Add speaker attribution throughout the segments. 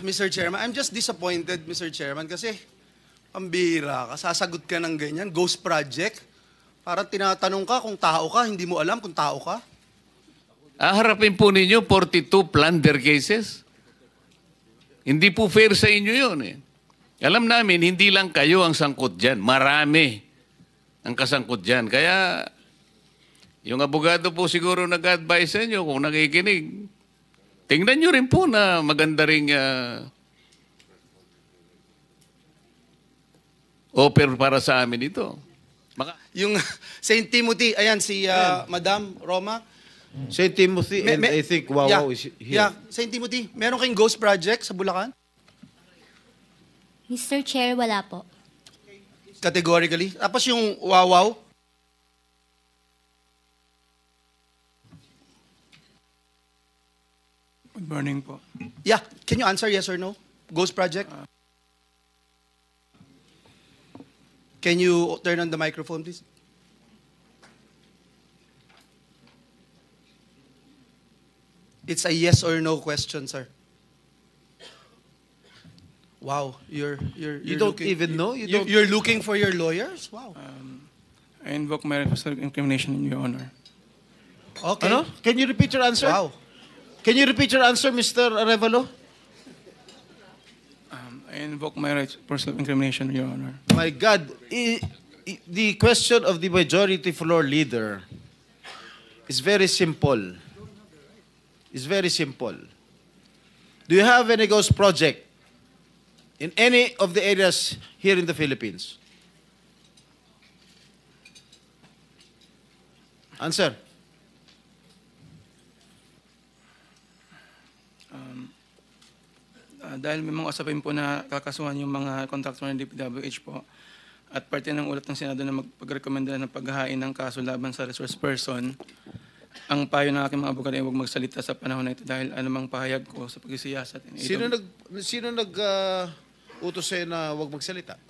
Speaker 1: Mr. Chairman, I'm just disappointed, Mr. Chairman, kasi pambira ka, sasagot ka ng ganyan, ghost project. Parang tinatanong ka kung tao ka, hindi mo alam kung tao ka.
Speaker 2: Harapin po ninyo 42 plunder cases. Hindi po fair sa inyo yun eh. Alam namin, hindi lang kayo ang sangkot dyan. Marami ang kasangkot dyan. Kaya, yung abogado po siguro nag-advise sa inyo kung nakikinig. Tingnan nyo rin po na maganda ring offer para sa amin ito.
Speaker 1: Yung St. Timothy, ayan si Madam Roma.
Speaker 3: St. Timothy and I think Wawaw is here.
Speaker 1: Yeah, St. Timothy, meron kayong ghost project sa Bulacan?
Speaker 4: Mr. Chair, wala po.
Speaker 1: Categorically. Tapos yung Wawaw?
Speaker 5: Good morning po.
Speaker 1: Yeah, can you answer yes or no? Ghost project? Can you turn on the microphone, please? It's a yes or no question, sir. Wow, you're
Speaker 3: You don't
Speaker 1: looking,
Speaker 3: even know?
Speaker 1: You're looking for your lawyers? Wow.
Speaker 5: I invoke my right for self-incrimination in your honor.
Speaker 1: Okay.
Speaker 3: Ano? Can you repeat your answer?
Speaker 1: Wow.
Speaker 3: Can you repeat your answer, Mr. Arevalo?
Speaker 5: I invoke my right for self-incrimination in your honor.
Speaker 3: My God, the question of the majority floor leader is very simple. It's very simple. Do you have any ghost project in any of the areas here in the Philippines? Answer.
Speaker 5: Dahil may mga usapin po na kakasuhan yung mga contractor ng DPWH po at parte ng ulat ng Senado na magpagrekomenda ng paghahain ng kaso laban sa resource person, ang payo ng aking mga abogado ay huwag magsalita sa panahon na ito dahil anumang pahayag ko sa pagsisiyasat.
Speaker 3: Sino utos sa'yo na huwag magsalita?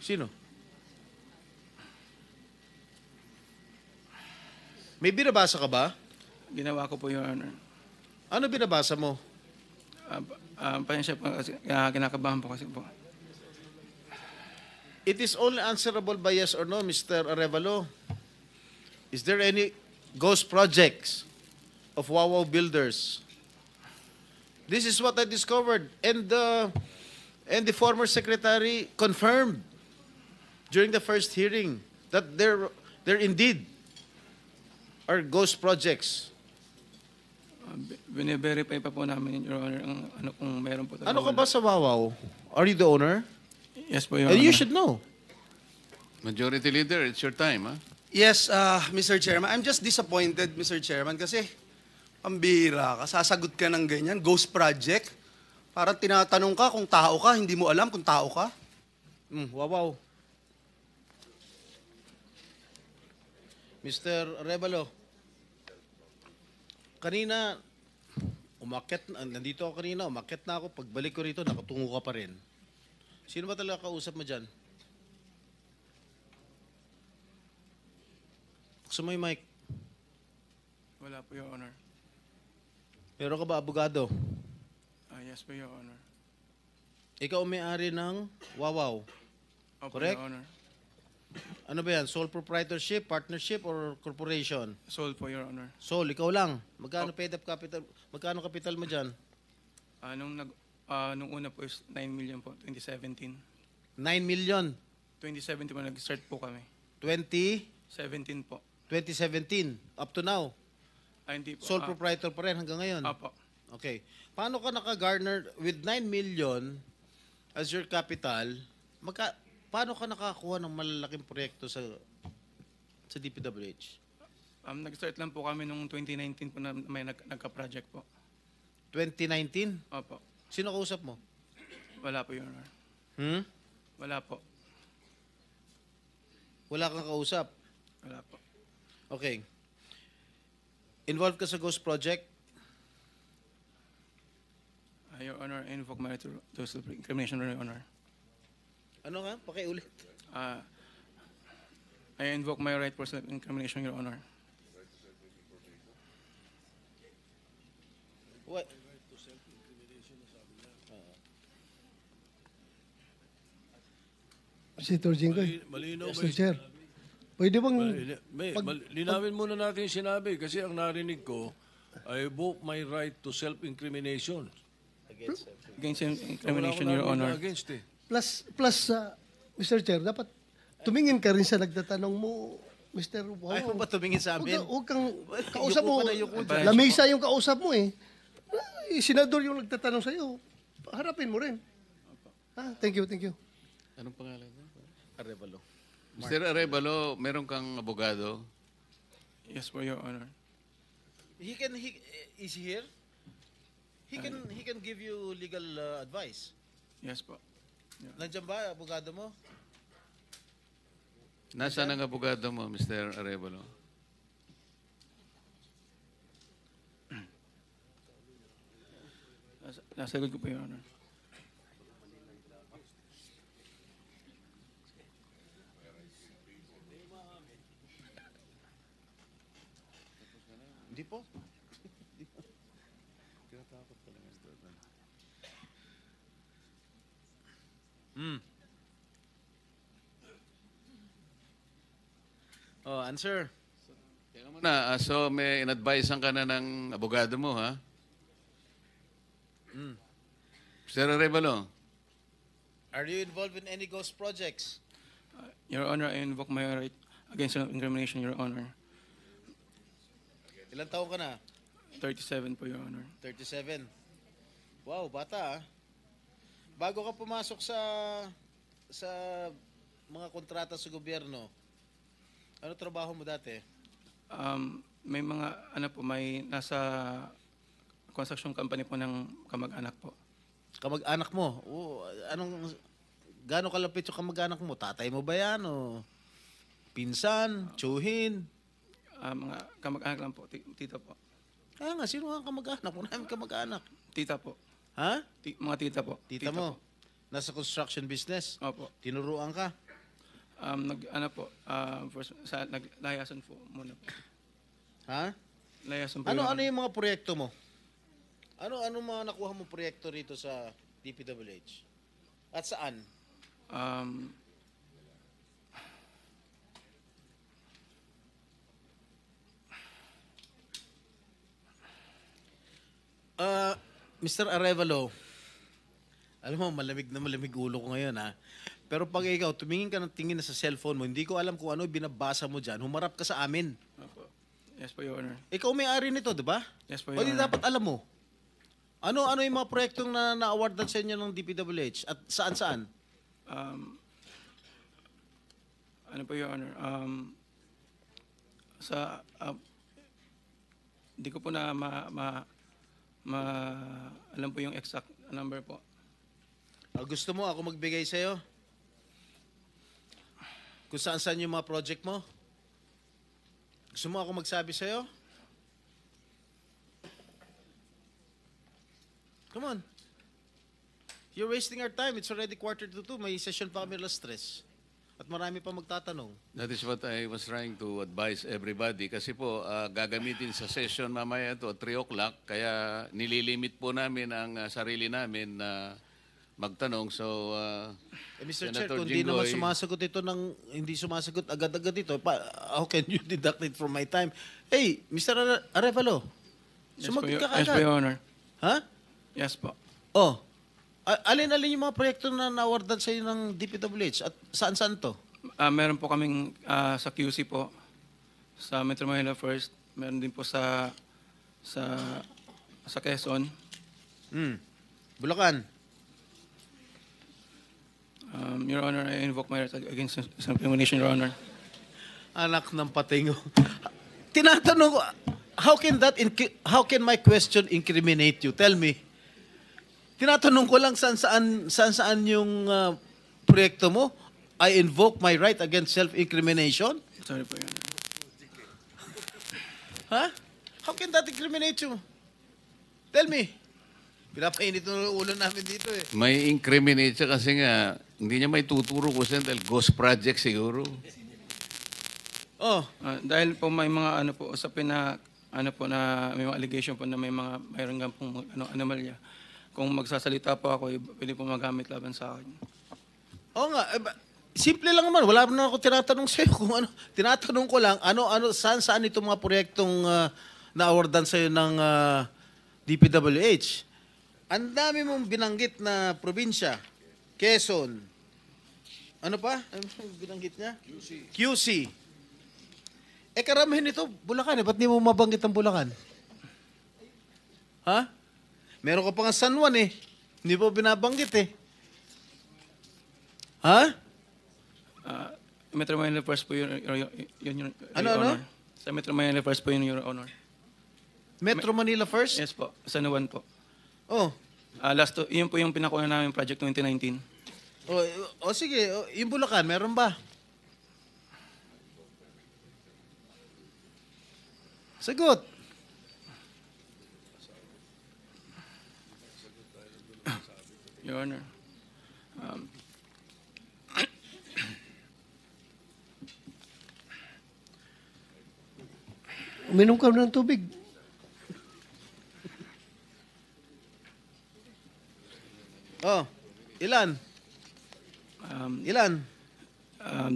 Speaker 3: Sino? May binabasa ka ba?
Speaker 5: Ginawa ko po, Your Honor.
Speaker 3: Ano binabasa mo?
Speaker 5: Pasensya po kasi kinakabahan po kasi po.
Speaker 3: It is only answerable by yes or no, Mr. Arevalo. Is there any ghost projects of Wawaw builders? This is what I discovered, and the former secretary confirmed during the first hearing that there indeed are ghost projects.
Speaker 5: Bine-verify pa po namin, Your Honor, ang ano kung meron po.
Speaker 3: Ano ka ba sa Wawaw? Are you the owner?
Speaker 5: Yes po, Your
Speaker 3: And
Speaker 5: Honor.
Speaker 3: you should know.
Speaker 2: Majority Leader, it's your time, ha?
Speaker 1: Yes, Mr. Chairman. I'm just disappointed, Mr. Chairman, kasi pambira ka, sasagot ka ng ganyan, ghost project. Parang tinatanong ka kung tao ka, hindi mo alam kung tao ka.
Speaker 3: Wawaw. Mr. Arevalo, kanina, nandito ako kanina, umakyat na ako, pagbalik ko rito, nakatungo ka pa rin. Sino ba talaga kausap mo dyan? Buksan mo yung mic.
Speaker 5: Wala po, Your Honor.
Speaker 3: Meron ka ba abogado?
Speaker 5: Yes po, Your Honor.
Speaker 3: Ikaw ang may-ari ng Wawaw.
Speaker 5: Opo,
Speaker 3: Correct?
Speaker 5: Your Honor.
Speaker 3: Ano ba yan? Sole proprietorship, partnership, or corporation?
Speaker 5: Sold po, Your Honor.
Speaker 3: Sole, ikaw lang. Magkano paid up capital? Magkano capital mo dyan?
Speaker 5: Nung una po is 9 million po, 2017.
Speaker 3: 9 million.
Speaker 5: 2017 po, nag-start po kami.
Speaker 3: 2017
Speaker 5: po.
Speaker 3: Up to now.
Speaker 5: Hindi po.
Speaker 3: Sole proprietor pa rin hanggang ngayon.
Speaker 5: Apo.
Speaker 3: Okay. Paano ka naka-garner with 9 million as your capital? Paano ka nakakuha ng malalaking proyekto sa DPWH?
Speaker 5: Nag-start lang po kami nung 2019 po na may nagka-project po.
Speaker 3: 2019?
Speaker 5: Opo.
Speaker 3: Sino kausap mo?
Speaker 5: Wala po, Your Honor. Wala po.
Speaker 3: Wala kang kausap?
Speaker 5: Wala po.
Speaker 3: Okay. Involved ka sa Ghost Project?
Speaker 5: Your Honor, I invoke my right to self-incrimination, Your Honor.
Speaker 3: Ano nga? Pakiulit.
Speaker 5: I invoke my right for self-incrimination, Your Honor.
Speaker 3: What?
Speaker 4: Senator Jinggoy.
Speaker 6: Malinaw ba
Speaker 4: Mr.
Speaker 6: yung
Speaker 4: Chair. Pwede bang...
Speaker 6: linawin muna natin yung sinabi kasi ang narinig ko, I invoke my right to self-incrimination.
Speaker 5: Against incrimination,
Speaker 6: Wala
Speaker 5: Your
Speaker 6: akong narinig
Speaker 5: Honor.
Speaker 6: na against eh.
Speaker 4: Plus, Mr. Chair, dapat tumingin ka rin sa nagtatanong mo, Mr. Wow.
Speaker 3: Ayaw mo ba tumingin sa amin?
Speaker 4: Huwag kang kausap
Speaker 3: Yuko
Speaker 4: mo.
Speaker 3: ka na, yuko
Speaker 5: dyan.
Speaker 4: Lamesa yung kausap mo eh. Senador yung nagtatanong sa'yo. Harapin mo rin. Thank you, thank you.
Speaker 2: Anong pangalan niya?
Speaker 3: Arevalo.
Speaker 2: Mr. Arevalo, meron kang abogado?
Speaker 5: Yes po, Your Honor.
Speaker 3: Is he here? He can give you legal advice.
Speaker 5: Yes po.
Speaker 3: Nandiyan ba abogado mo?
Speaker 2: Nasaan ang abogado mo, Mr. Arevalo?
Speaker 5: Nasagot ko po, Your Honor.
Speaker 3: Hindi po. Oh, answer.
Speaker 2: Teka muna, so may in-advisean ka na ng abogado mo, ha? Mr. Arevalo,
Speaker 3: Are you involved in any ghost projects?
Speaker 5: Your Honor, I invoke my right against self-incrimination, Your Honor.
Speaker 3: Ilang taon ka na?
Speaker 5: 37 po, Your Honor.
Speaker 3: 37. Wow, bata ah. Bago ka pumasok sa mga kontrata sa gobyerno, ano trabaho mo dati?
Speaker 5: May mga, may nasa construction company po ng kamag-anak po.
Speaker 3: Kamag-anak mo? Gaano kalapit yung kamag-anak mo? Tatay mo ba yan? O pinsan? Tsuhin?
Speaker 5: Mga kamag-anak lang po, tita po.
Speaker 3: Kaya nga, sino ang kamag-anak? Wala namin kamag-anak.
Speaker 5: Tita po.
Speaker 3: Ha?
Speaker 5: Mga tita po.
Speaker 3: Tita mo? Nasa construction business?
Speaker 5: Opo.
Speaker 3: Tinuruan ka?
Speaker 5: Naglayasan po muna po.
Speaker 3: Ha?
Speaker 5: Layasan po,
Speaker 3: Ano
Speaker 5: Your Honor.
Speaker 3: yung mga proyekto mo? Ano mga nakuha mo proyekto rito sa DPWH? At saan? Mr. Arevalo, alam mo, malamig na malamig ulo ko ngayon ha. Pero pag ikaw, tumingin ka ng tingin na sa cellphone mo, hindi ko alam kung ano binabasa mo dyan, humarap ka sa amin.
Speaker 5: Opo. Yes po, Your Honor.
Speaker 3: Ikaw may-ari nito, di ba?
Speaker 5: Yes po,
Speaker 3: O
Speaker 5: Your
Speaker 3: di
Speaker 5: Honor.
Speaker 3: dapat alam mo. Ano yung mga proyektong na-awardan sa inyo ng DPWH? At saan-saan?
Speaker 5: Ano po, Your Honor? Hindi ko po na alam po yung exact number po.
Speaker 3: Gusto mo ako magbigay sa'yo? Kung saan-saan yung mga project mo? Gusto mo ako magsabi sa'yo? Come on. You're wasting our time. It's already 1:45. May session pa kami alas 3. At marami pa magtatanong.
Speaker 2: that is what I was trying to advise everybody. Kasi po, gagamitin sa session mamaya to at 3 o'clock. Kaya nililimit po namin ang sarili namin na magtanong. So,
Speaker 3: Mr. Chair,
Speaker 2: Senator
Speaker 3: kung di naman
Speaker 2: Jinggoy,
Speaker 3: sumasagot ito hindi sumasagot agad-agad ito, how can you deduct it from my time? Hey, Mr. Arevalo, sumagot ka
Speaker 5: Yes po,
Speaker 3: agad.
Speaker 5: Your Honor.
Speaker 3: Ha?
Speaker 5: Yes po.
Speaker 3: Oh, alin-alin yung mga proyekto na na-awardan sa iyo ng DPWH at saan-saan to?
Speaker 5: Meron po kaming sa QC po, sa Metro Manila First. Meron din po sa Quezon.
Speaker 3: Bulacan.
Speaker 5: Your Honor, I invoke my right against self-incrimination, Your Honor.
Speaker 3: Anak ng patingo. Tinatanong ko, how can my question incriminate you? Tell me. Tinatanong ko lang saan yung proyekto mo. I invoke my right against self-incrimination.
Speaker 5: Sorry po, Your Honor.
Speaker 3: Ha? How can that incriminate you? Tell me. Pinapainit ng ulo namin dito eh.
Speaker 2: may incriminate siya kasi nga, hindi niya may tuturo ko siya dahil ghost project siguro.
Speaker 3: Oh,
Speaker 5: Dahil po may mga usapin na ano po na may mga allegation po na mayroon nga pong anomalya. Kung magsasalita po ako, pwede po magamit laban sa akin.
Speaker 3: Oo nga, simple lang naman. Wala na ako tinatanong sa'yo kung ano. Tinatanong ko lang, saan itong mga proyektong na-awardan sa'yo ng DPWH? Ang dami mong binanggit na probinsya. Quezon. Ano pa? Ano binanggit niya? QC. Karamihan ito, Bulacan. Ba't di mo mabanggit ang Bulacan? Ha? Meron ka pa nga San Juan Hindi mo binabanggit Ha?
Speaker 5: Metro Manila First po yun, Your
Speaker 3: Ano?
Speaker 5: Honor. Sa Metro Manila First po yun, Your Honor.
Speaker 3: Metro Manila first?
Speaker 5: Yes po, San Juan po.
Speaker 3: Oh.
Speaker 5: Yun po yung pinakuha namin project 2019.
Speaker 3: Sige. Yung Bulacan, meron ba? Sagot.
Speaker 5: Your Honor.
Speaker 4: Uminom ka ng tubig.
Speaker 3: Ilan? Ilan?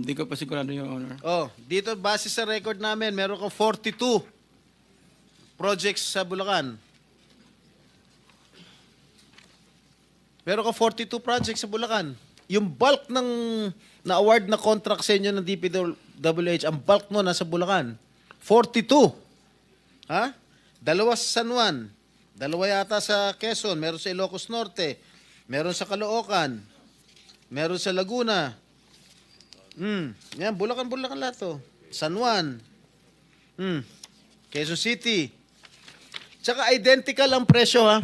Speaker 5: Di ko pa sigurado, Your Honor.
Speaker 3: Dito base sa record namin, meron kang 42 projects sa Bulacan. Meron kang 42 projects sa Bulacan. Yung bulk ng na-award na contract sa inyo ng DPWH, ang bulk no nasa Bulacan. 42. Ha? 2 sa San Juan. 2 yata sa Quezon. Meron sa Ilocos Norte. Meron sa Caloocan. Meron sa Laguna. Yan, Bulacan lahat to. San Juan. Quezon City. Tsaka identical ang presyo, ha?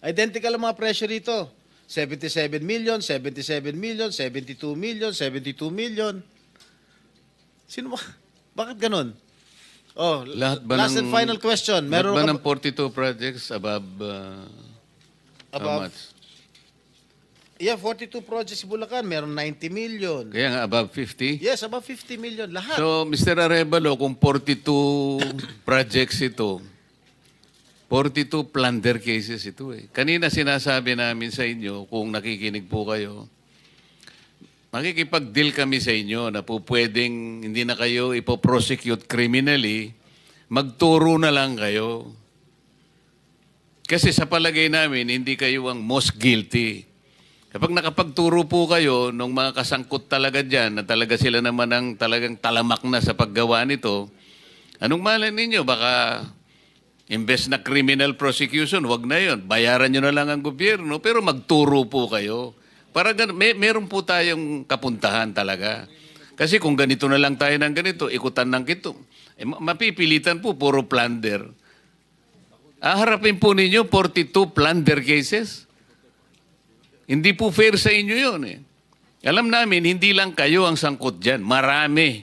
Speaker 3: Identical ang mga presyo rito. 77 million, 77 million, 72 million, 72 million. Sino ba? Bakit ganun?
Speaker 2: Lahat ba
Speaker 3: last and final question.
Speaker 2: Lahat
Speaker 3: Meron
Speaker 2: ba
Speaker 3: ka
Speaker 2: ng 42 projects above, how
Speaker 3: Above?
Speaker 2: much?
Speaker 3: Yeah, 42 projects sa Bulacan. Meron 90 million.
Speaker 2: Kaya nga, above 50?
Speaker 3: Yes, above 50 million. Lahat.
Speaker 2: So, Mr. Arevalo, kung 42 projects ito, 42 plunder cases ito Kanina sinasabi namin sa inyo, kung nakikinig po kayo, makikipag-deal kami sa inyo na po pwedeng hindi na kayo ipoprosecute criminally, magturo na lang kayo. Kasi sa palagay namin, hindi kayo ang most guilty. Kapag nakapagturo po kayo nung mga kasangkot talaga dyan, na talaga sila naman ang talagang talamak na sa paggawa nito, anong malay ninyo? Baka imbes na criminal prosecution, wag na yon. Bayaran nyo na lang ang gobyerno, pero magturo po kayo. Para meron po tayong kapuntahan talaga. Kasi kung ganito na lang tayo ng ganito, ikutan ng kito, mapipilitan po, puro plunder. Harapin po ninyo 42 plunder cases. Hindi po fair sa inyo yun Alam namin, hindi lang kayo ang sangkot dyan. Marami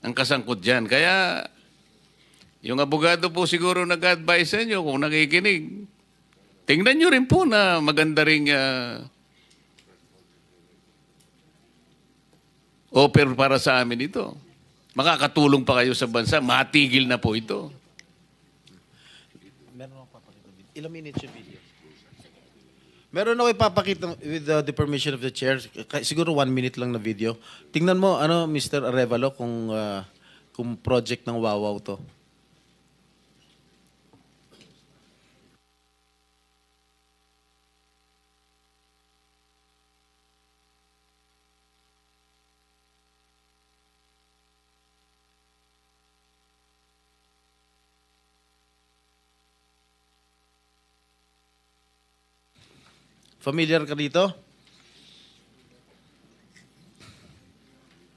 Speaker 2: ang kasangkot dyan. Kaya, yung abogado po siguro nag-advise sa inyo kung nakikinig. Tingnan nyo rin po na maganda ring offer para sa amin ito. Makakatulong pa kayo sa bansa. Matigil na po ito.
Speaker 3: Ilang minutes yung video? Meron ako ipapakita with the permission of the chair. Siguro 1 minute lang na video. Tingnan mo, Mr. Arevalo, kung project ng Wawaw to. Familiar ka dito?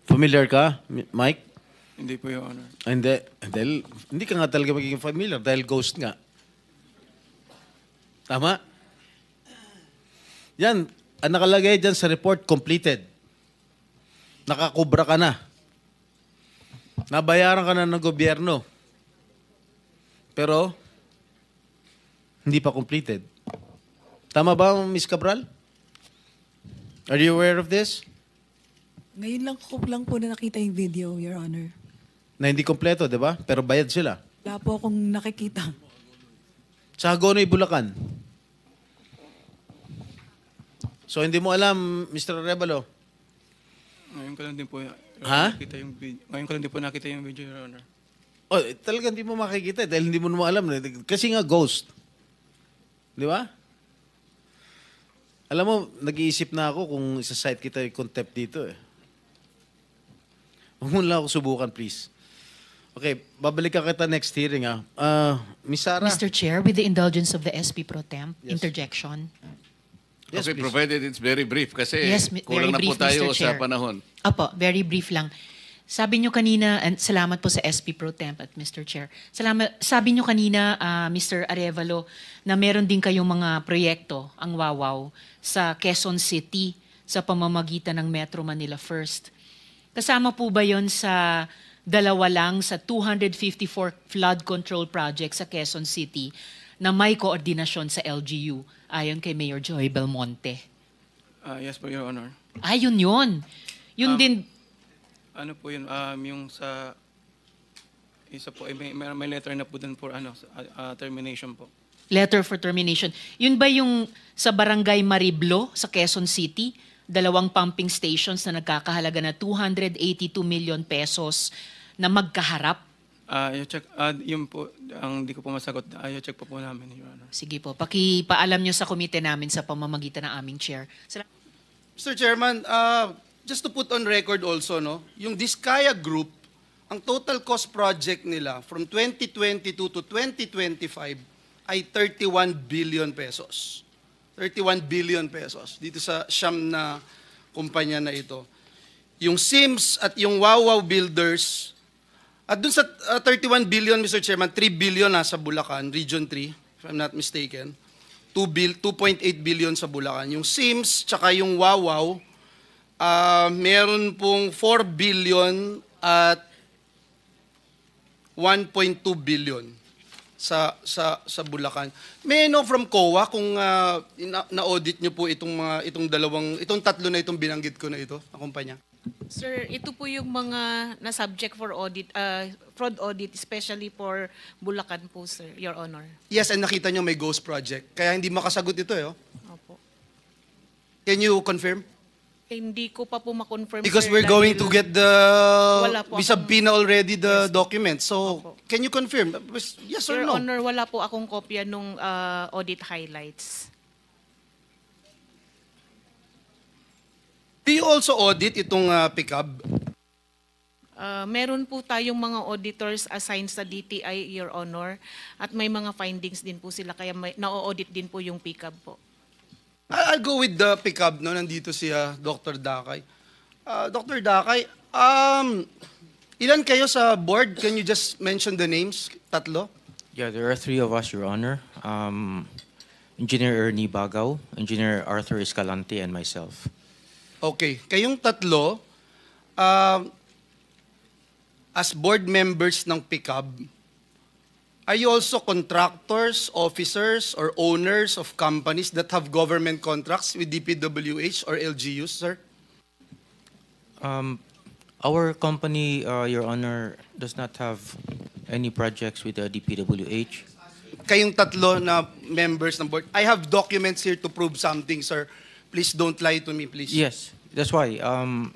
Speaker 3: Familiar ka, Mike?
Speaker 5: Hindi po, Your Honor.
Speaker 3: Hindi. Hindi ka nga talaga magiging familiar dahil ghost nga. Tama? Yan. Ang nakalagay dyan sa report, completed. Nakakubra ka na. Nabayaran ka na ng gobyerno. Pero, hindi pa completed. Tama ba, Ms. Cabral? Are you aware of this?
Speaker 7: Ngayon lang ko lang po na nakita yung video, Your Honor.
Speaker 3: Na hindi kompleto, di ba? Pero bayad sila.
Speaker 7: Wala po akong nakikita.
Speaker 3: Sa Hagonoy, Bulacan. So, hindi mo alam, Mr. Arevalo?
Speaker 5: Ngayon ko lang din po
Speaker 3: Ha?
Speaker 5: nakita yung video. Ngayon ko lang din po nakita yung video, Your Honor.
Speaker 3: Oh, talagang hindi mo makikita dahil hindi mo naman alam. Kasi nga ghost. Di ba? Alam mo, nag-iisip na ako kung isa-cite kita yung contempt dito eh. Huwag mo lang ako subukan, please. Okay, babalik ka kita next hearing ah. Miss Sara.
Speaker 8: Mr. Chair, with the indulgence of the SP Pro Temp, interjection.
Speaker 3: Yes,
Speaker 2: Okay,
Speaker 3: please.
Speaker 2: provided it's very brief kasi
Speaker 8: Yes,
Speaker 2: kulang na
Speaker 8: very
Speaker 2: po
Speaker 8: brief,
Speaker 2: tayo
Speaker 8: Mr.
Speaker 2: sa
Speaker 8: Chair.
Speaker 2: panahon.
Speaker 8: Opo, very brief lang. Sabi nyo kanina, and salamat po sa SP Pro Temp at Mr. Chair. Sabi nyo kanina, Mr. Arevalo, na meron din kayong mga proyekto, ang Wawaw, sa Quezon City sa pamamagitan ng Metro Manila First. Kasama po ba yon sa dalawa lang sa 254 flood control projects sa Quezon City na may koordinasyon sa LGU ayon kay Mayor Joy Belmonte?
Speaker 5: Yes po, Your Honor.
Speaker 8: Ayun yun. Yun din,
Speaker 5: Ano po yun, yung sa isa po, may letter na po dun for termination po.
Speaker 8: letter for termination. Yun ba yung sa Barangay Mariblo sa Quezon City? 2 pumping stations na nagkakahalaga na 282 million pesos na magkaharap?
Speaker 5: I-check, yun po, ang di ko po masagot, i-check po namin, Your Honor.
Speaker 8: Sige po, pakipaalam nyo sa komite namin sa pamamagitan ng aming chair.
Speaker 1: Mr. Chairman, just to put on record also, no, yung Diskaya Group, ang total cost project nila from 2022 to 2025 ay 31 billion pesos. 31 billion pesos dito sa siyam na kumpanya na ito. Yung Sims at yung Wawaw Builders, at dun sa 31 billion, Mr. Chairman, 3 billion nasa Bulacan, Region 3, if I'm not mistaken. 2.8 billion sa Bulacan. Yung Sims, tsaka yung Wawaw, meron pong 4 billion at 1.2 billion sa Bulacan. May I know from COA kung na-audit niyo po itong tatlo na itong binanggit ko na ito, na kumpanya?
Speaker 7: Sir, ito po yung mga na-subject for audit, fraud audit, especially for Bulacan po, sir, Your Honor.
Speaker 1: Yes, and nakita niyo may ghost project. Kaya hindi makasagot ito eh. Oh.
Speaker 7: Opo.
Speaker 1: Can you confirm?
Speaker 7: Hindi ko pa po ma-confirm,
Speaker 1: Because
Speaker 7: sir,
Speaker 1: we're going to
Speaker 7: dahil
Speaker 1: get the,
Speaker 7: Wala po
Speaker 1: we
Speaker 7: akong-
Speaker 1: subpoena already the documents. So,
Speaker 7: Opo.
Speaker 1: can you confirm? Yes or
Speaker 7: Your
Speaker 1: no?
Speaker 7: Honor, wala po akong kopya nung audit highlights.
Speaker 1: Do you also audit itong pickup?
Speaker 7: Meron po tayong mga auditors assigned sa DTI, Your Honor, at may mga findings din po sila, kaya na-audit din po yung pickup po.
Speaker 1: I'll go with the pickup, no? Nandito si Dr. Dakay. Dr. Dakay, ilan kayo sa board? Can you just mention the names? Tatlo?
Speaker 9: Yeah, there are 3 of us, Your Honor. Engineer Ernie Bagaw, Engineer Arthur Escalante, and myself.
Speaker 1: Okay. Kayong tatlo, as board members ng pickup, are you also contractors, officers, or owners of companies that have government contracts with DPWH or LGUs, sir?
Speaker 9: Our company, Your Honor, does not have any projects with the DPWH.
Speaker 1: Kayong tatlo na members ng board. I have documents here to prove something, sir. Please don't lie to me, please.
Speaker 9: Yes, that's why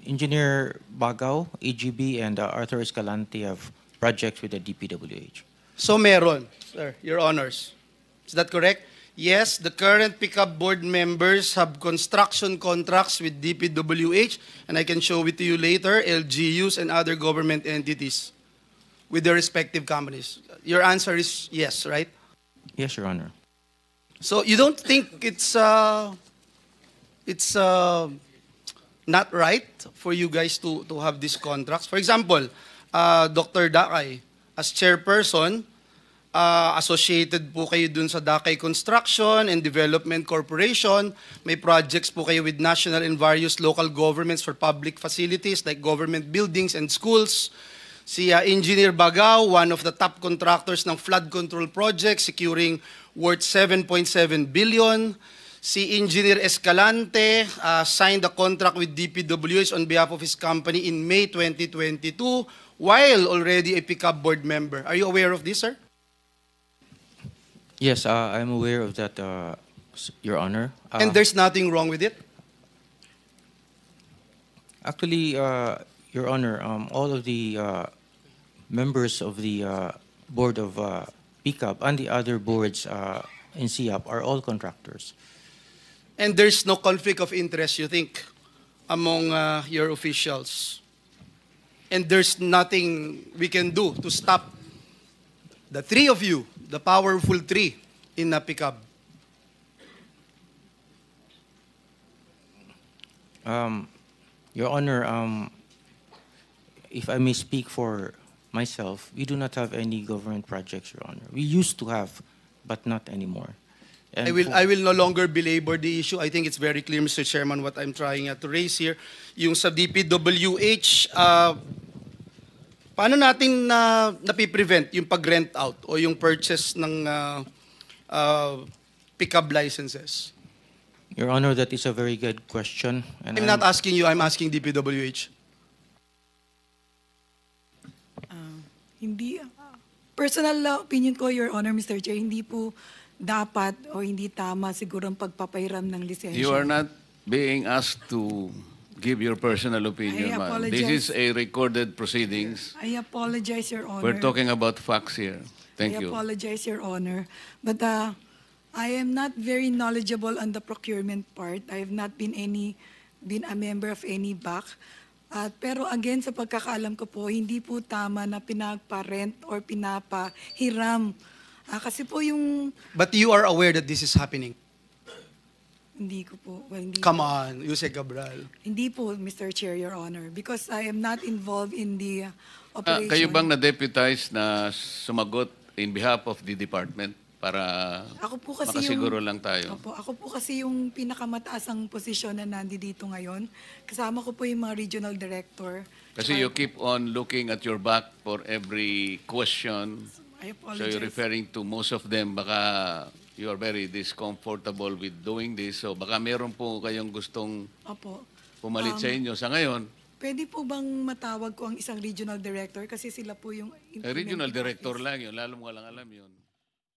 Speaker 9: Engineer Bagaw, AGB, and Arthur Escalante have projects with the DPWH.
Speaker 1: So meron, sir, Your Honors. Is that correct? Yes, the current pickup board members have construction contracts with DPWH, and I can show it to you later, LGUs and other government entities with their respective companies. Your answer is yes, right?
Speaker 9: Yes, Your Honor.
Speaker 1: So you don't think it's not right for you guys to have these contracts? For example, Dr. Dakay, as chairperson, associated po kayo dun sa Dakay Construction and Development Corporation. May projects po kayo with national and various local governments for public facilities like government buildings and schools. Si Engineer Bagaw, one of the top contractors ng flood control project, securing worth 7.7 billion. Si Engineer Escalante signed a contract with DPWH on behalf of his company in May 2022 while already a pickup board member. Are you aware of this, sir?
Speaker 9: Yes, I'm aware of that, Your Honor.
Speaker 1: And there's nothing wrong with it?
Speaker 9: Actually, Your Honor, all of the members of the board of PICAP and the other boards in SIAP are all contractors.
Speaker 1: And there's no conflict of interest, you think, among your officials? And there's nothing we can do to stop the three of you, the powerful three in PICAP?
Speaker 9: Your Honor, if I may speak for myself, we do not have any government projects, Your Honor. We used to have, but not anymore. And
Speaker 1: I will no longer belabor the issue. I think it's very clear, Mr. Chairman, what I'm trying to raise here. Yung sa DPWH, paano natin napiprevent yung pag-rent out o yung purchase ng pickup licenses?
Speaker 9: Your Honor, that is a very good question. And
Speaker 1: I'm not asking you, I'm asking DPWH.
Speaker 10: Hindi, personal opinion ko, Your Honor, Mr. Chair, hindi po dapat o hindi tama siguro ang pagpapairam ng lisensya.
Speaker 2: You are not being asked to give your personal opinion,
Speaker 10: I
Speaker 2: ma'am.
Speaker 10: apologize.
Speaker 2: This is a recorded proceedings.
Speaker 10: I apologize, Your Honor.
Speaker 2: We're talking about facts here. Thank
Speaker 10: I
Speaker 2: you.
Speaker 10: apologize, Your Honor. But I am not very knowledgeable on the procurement part. I have not been a member of any BAC. Pero again, sa pagkakaalam ko po, hindi po tama na pinagpa-rent or pinapahiram. Kasi po yung...
Speaker 1: But you are aware that this is happening?
Speaker 10: Hindi ko po. Well, hindi
Speaker 1: Come
Speaker 10: po.
Speaker 1: on, Yuse Cabral.
Speaker 10: Hindi po, Mr. Chair, Your Honor. Because I am not involved in the operation.
Speaker 2: Kayo bang na-deputize na sumagot in behalf of the department para
Speaker 10: Ako po kasi
Speaker 2: makasiguro
Speaker 10: yung,
Speaker 2: lang tayo?
Speaker 10: Opo, ako po kasi yung pinakamataasang posisyon na nandito ngayon. Kasama ko po yung mga regional director.
Speaker 2: Kasi you keep on looking at your back for every question.
Speaker 10: I
Speaker 2: So
Speaker 10: apologize.
Speaker 2: you're referring to most of them, baka you are very discomfortable with doing this. So baka meron po kayong gustong
Speaker 10: Opo.
Speaker 2: pumalit sa inyo sa ngayon.
Speaker 10: Pwede po bang matawag ko ang isang regional director? Kasi sila po yung...
Speaker 2: Regional director lang yun, lalo mo lang alam yun.